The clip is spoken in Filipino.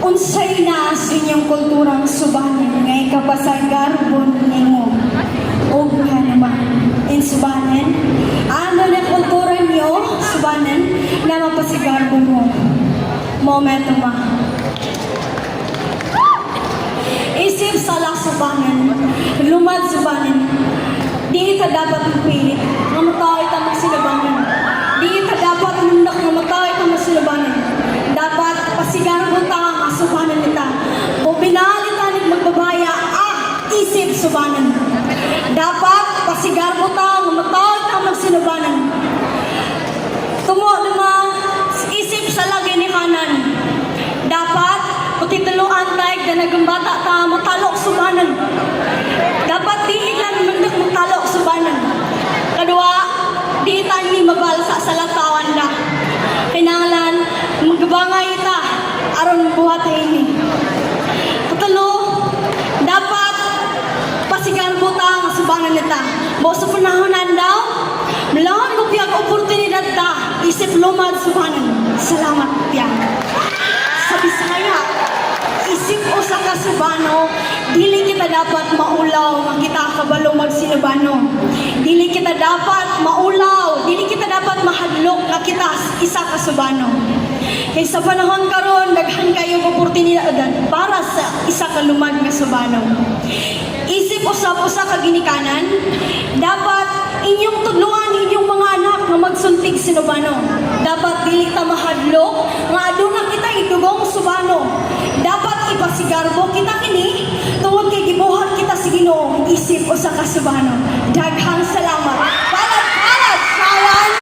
Unsay na sa inyong kulturang subanin ngay kapasagarbon nimo og naman in subanin ano na kultura niyo subanin na mapasigarbon mo momento ma isip sala subanin lumad subanin di ka dapat magpilit mamatay ka magsilabanin di ka dapat mundak mamatay ka magsilabanin dapat pasigarbon ta subanan nita o pinalitan magbabaya isip subanan dapat pasigar mo ta mamatawag ta magsinubanan tumo naman isip sa lagi ni kanan dapat putituluan tayo na nagambata ta matalok subanan dapat diin lang mandak matalok subanan kadua di tani mabalsa sa latawan na kinanglan magbangay ta aron buhat ini. Katalo, dapat pasigan mo ta ang subanan nita. Bo sa panahonan daw, malahan ko piyag oportunidad ta, isip lumad subanan. Salamat piyag. Sa Bisaya, isip o sa kasubano, dili kita dapat maulaw, makita kabalo magsinubano. Dili kita dapat maulaw, dili kita dapat mahadlok na kita isa kasubano. Kay sa panahon karon daghan kayo oportunidad para sa isa ka lumad nga subano. Isip usap-usa ka ginikanan, dapat inyong tudluan inyong mga anak nga magsuntig sinubano. Dapat dili ta mahadlok nga aduna kita idugong subano. Dapat ipasigarbo kita kini tungod kay gibuhat kita sa Ginoo isip usa ka subano. Daghang salamat.